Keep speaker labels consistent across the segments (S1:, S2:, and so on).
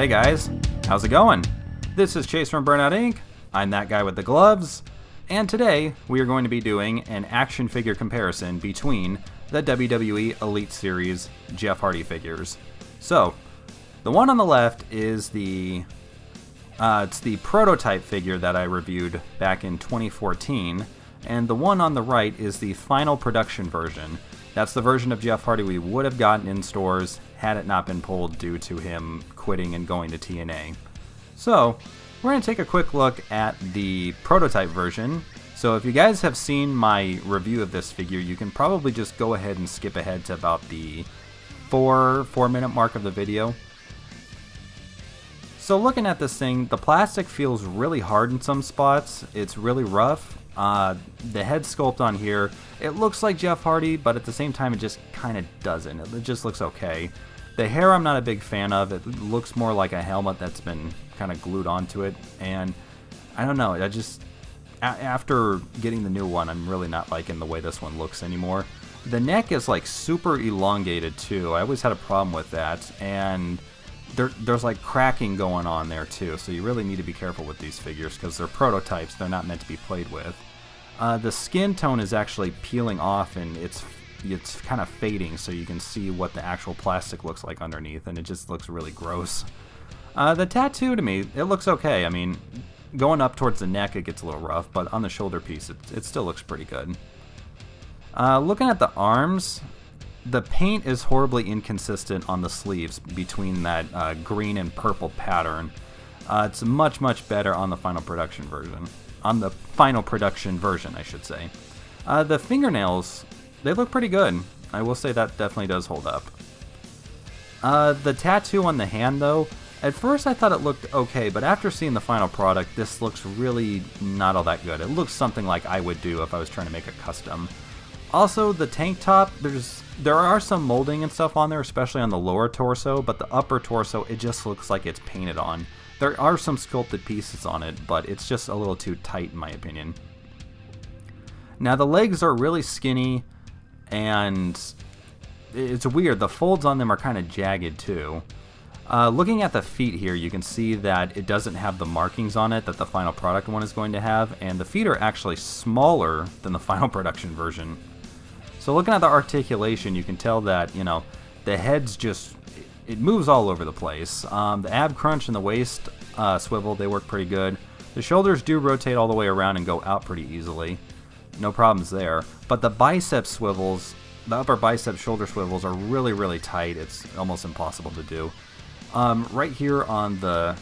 S1: Hey guys, how's it going? This is Chase from Burnout Inc. I'm that guy with the gloves, and today we are going to be doing an action figure comparison between the WWE Elite Series Jeff Hardy figures. So, the one on the left is it's the prototype figure that I reviewed back in 2014, and the one on the right is the final production version. That's the version of Jeff Hardy we would have gotten in stores had it not been pulled due to him quitting and going to TNA. So, we're going to take a quick look at the prototype version. So if you guys have seen my review of this figure, you can probably just go ahead and skip ahead to about the 4-minute mark of the video. So looking at this thing, the plastic feels really hard in some spots. It's really rough. The head sculpt on here, it looks like Jeff Hardy, but at the same time it just kind of doesn't. It just looks okay. The hair I'm not a big fan of. It looks more like a helmet that's been kind of glued onto it, and I don't know, after getting the new one, I'm really not liking the way this one looks anymore. The neck is like super elongated too. I always had a problem with that, and there's like cracking going on there too, so you really need to be careful with these figures because they're prototypes. They're not meant to be played with. The skin tone is actually peeling off, and it's kind of fading, so you can see what the actual plastic looks like underneath, and it just looks really gross. The tattoo, to me, it looks okay. I mean, going up towards the neck it gets a little rough, but on the shoulder piece it still looks pretty good. Looking at the arms, the paint is horribly inconsistent on the sleeves between that green and purple pattern. It's much better on the final production version. On the final production version, I should say. The fingernails, they look pretty good. I will say that definitely does hold up. The tattoo on the hand, though, at first I thought it looked okay, but after seeing the final product, this looks really not all that good. It looks something like I would do if I was trying to make a custom. Also, the tank top, there are some molding and stuff on there, especially on the lower torso, but the upper torso, it just looks like it's painted on. There are some sculpted pieces on it, but it's just a little too tight in my opinion. Now the legs are really skinny, and it's weird. The folds on them are kind of jagged too. Looking at the feet here, you can see that it doesn't have the markings on it that the final product one is going to have, and the feet are actually smaller than the final production version. So looking at the articulation, you can tell that, you know, the head's just, it moves all over the place. The ab crunch and the waist swivel, they work pretty good. The shoulders do rotate all the way around and go out pretty easily. No problems there. But the bicep swivels, the upper bicep shoulder swivels are really tight. It's almost impossible to do. Right here on the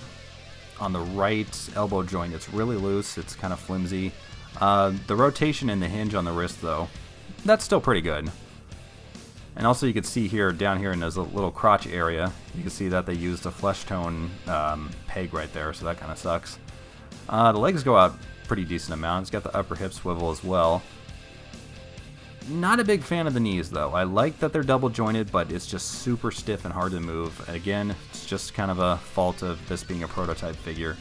S1: right elbow joint, it's really loose. It's kind of flimsy. The rotation and the hinge on the wrist, though, that's still pretty good. And also you can see here, down here in this little crotch area, you can see that they used a flesh tone peg right there, so that kind of sucks. The legs go out pretty decent amount. It's got the upper hip swivel as well. Not a big fan of the knees, though. I like that they're double jointed, but it's just super stiff and hard to move. Again, it's just kind of a fault of this being a prototype figure.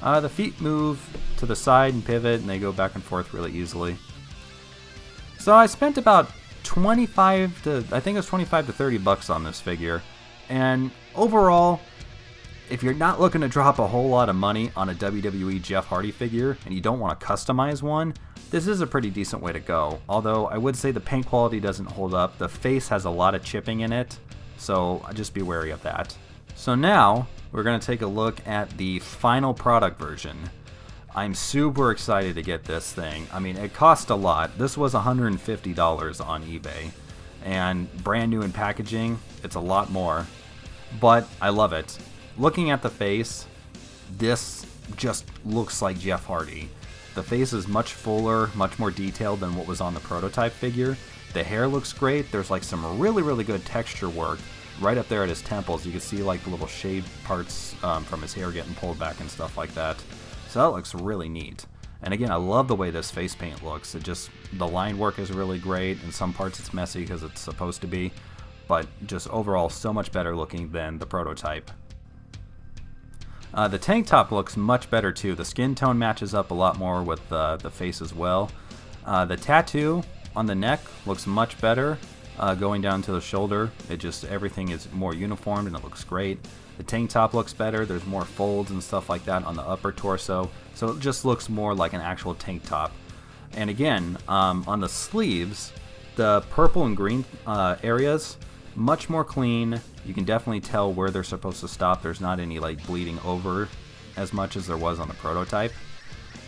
S1: The feet move to the side and pivot, and they go back and forth really easily. So I spent about 25 to 30 bucks on this figure, and overall, if you're not looking to drop a whole lot of money on a WWE Jeff Hardy figure and you don't want to customize one, this is a pretty decent way to go. Although I would say the paint quality doesn't hold up. The face has a lot of chipping in it, so just be wary of that. So now we're going to take a look at the final product version. I'm super excited to get this thing. I mean, it cost a lot. This was $150 on eBay, and brand new in packaging, it's a lot more, but I love it. Looking at the face, this just looks like Jeff Hardy. The face is much fuller, much more detailed than what was on the prototype figure. The hair looks great. There's like some really good texture work right up there at his temples. You can see like the little shaved parts from his hair getting pulled back and stuff like that. So that looks really neat. And again, I love the way this face paint looks. The line work is really great. In some parts it's messy because it's supposed to be, but just overall so much better looking than the prototype. The tank top looks much better too. The skin tone matches up a lot more with the face as well. The tattoo on the neck looks much better. going down to the shoulder. Everything is more uniformed and it looks great. The tank top looks better. There's more folds and stuff like that on the upper torso, so it just looks more like an actual tank top. And again, on the sleeves, the purple and green areas, much more clean. You can definitely tell where they're supposed to stop. There's not any like bleeding over as much as there was on the prototype.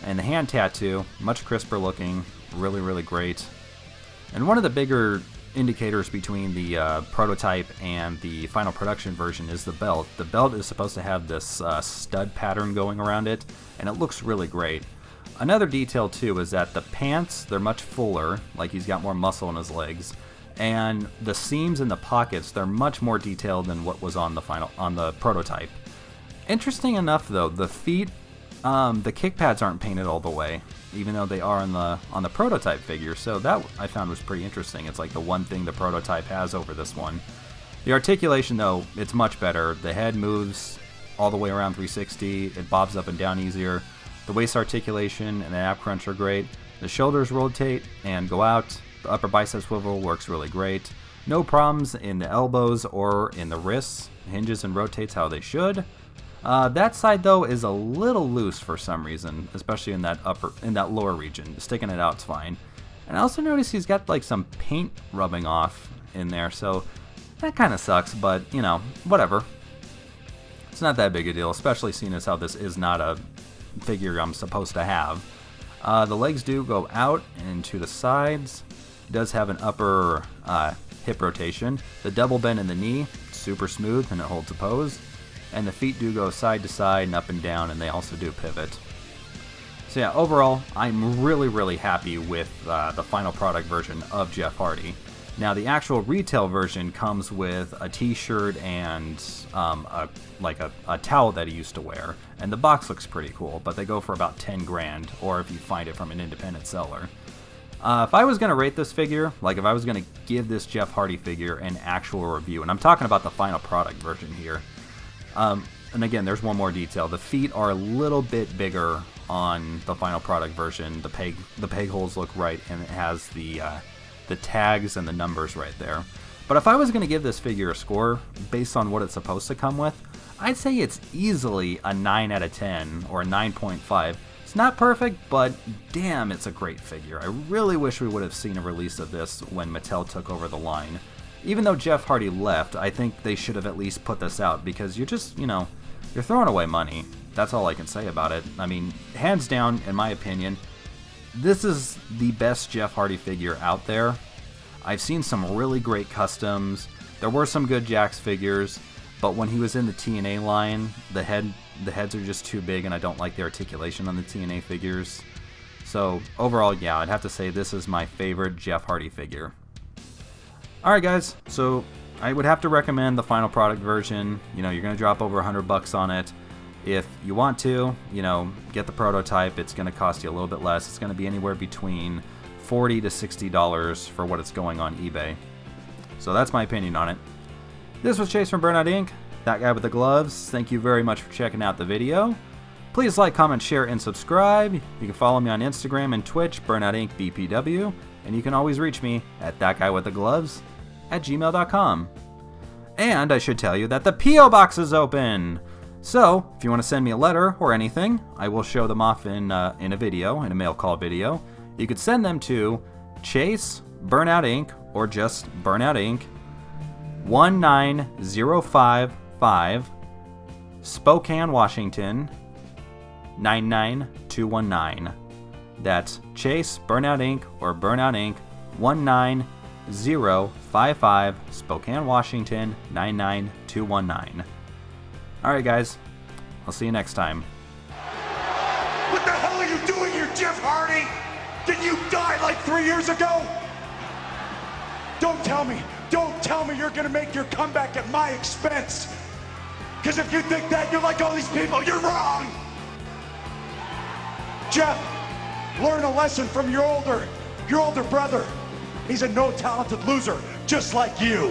S1: And the hand tattoo, much crisper looking, really, really great. And one of the bigger indicators between the prototype and the final production version is the belt. The belt is supposed to have this stud pattern going around it, and it looks really great. Another detail too is that the pants, they're much fuller, like he's got more muscle in his legs, and the seams in the pockets, they're much more detailed than what was on the prototype. Interesting enough though, the feet, the kick pads aren't painted all the way, even though they are on the prototype figure, so that I found was pretty interesting. It's like the one thing the prototype has over this one. The articulation though, it's much better. The head moves all the way around 360, it bobs up and down easier. The waist articulation and the ab crunch are great. The shoulders rotate and go out. The upper bicep swivel works really great. No problems in the elbows or in the wrists. Hinges and rotates how they should. That side though is a little loose for some reason, especially in that lower region. Sticking it out's fine. And I also noticed he's got like some paint rubbing off in there, so that kind of sucks, but you know, whatever. It's not that big a deal, especially seeing as how this is not a figure I'm supposed to have. The legs do go out and to the sides. It does have an upper hip rotation. The double bend in the knee, super smooth and it holds a pose. And the feet do go side to side and up and down, and they also do pivot. So yeah, overall, I'm really, really happy with the final product version of Jeff Hardy. Now, the actual retail version comes with a t-shirt and a towel that he used to wear. And the box looks pretty cool, but they go for about 10 grand, or if you find it from an independent seller. If I was going to rate this figure, like if I was going to give this Jeff Hardy figure an actual review, and I'm talking about the final product version here. And again, there's one more detail. The feet are a little bit bigger on the final product version. The peg holes look right, and it has the tags and the numbers right there. But if I was going to give this figure a score based on what it's supposed to come with, I'd say it's easily a 9 out of 10 or a 9.5. It's not perfect, but damn, it's a great figure. I really wish we would have seen a release of this when Mattel took over the line. Even though Jeff Hardy left, I think they should have at least put this out, because you're just, you know, you're throwing away money. That's all I can say about it. I mean, hands down, in my opinion, this is the best Jeff Hardy figure out there. I've seen some really great customs. There were some good Jakks figures, but when he was in the TNA line, the heads are just too big, and I don't like the articulation on the TNA figures. So overall, yeah, I'd have to say this is my favorite Jeff Hardy figure. Alright guys, so I would have to recommend the final product version. You know, you're going to drop over $100 on it. If you want to, you know, get the prototype, it's going to cost you a little bit less. It's going to be anywhere between $40 to $60 for what it's going on eBay. So that's my opinion on it. This was Chase from Burnout Inc., that guy with the gloves. Thank you very much for checking out the video. Please like, comment, share, and subscribe. You can follow me on Instagram and Twitch, BurnoutInc BPW, and you can always reach me at thatguywiththegloves@gmail.com. And I should tell you that the P.O. Box is open! So, if you want to send me a letter or anything, I will show them off in a video, in a mail call video. You could send them to Chase, Burnout Inc., or just Burnout Inc., 19055, Spokane, Washington, 99219. That's Chase, Burnout Inc., or Burnout Inc., 19055, Spokane, Washington, 99219. Alright guys, I'll see you next time.
S2: What the hell are you doing here, Jeff Hardy? Didn't you die like 3 years ago? Don't tell me you're gonna make your comeback at my expense. Because if you think that you're like all these people, you're wrong. Jeff, learn a lesson from your older brother. He's a no-talented loser, just like you.